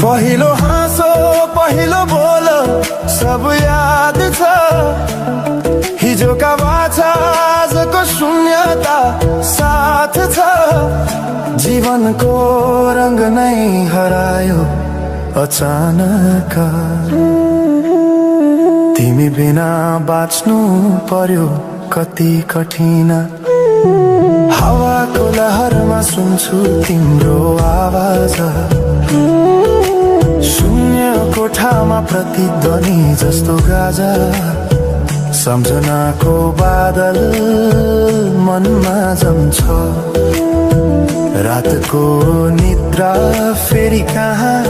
पहिलो हाँसो पहिलो बोल सब याद छ हिजोका बाछा आजको शून्यता साथ छ जीवनको रंग नै हरायो अचानक तिमी बिना बाँच्नु पर्यो कति कठिन हावाको लहरमा सुन्छु तिम्रो आवाज शून्य कोठामा प्रतिध्वनि जस्तो गाजा सम्झनाको बादल मनमा जम्छ रातको निद्रा फेरि कहाँ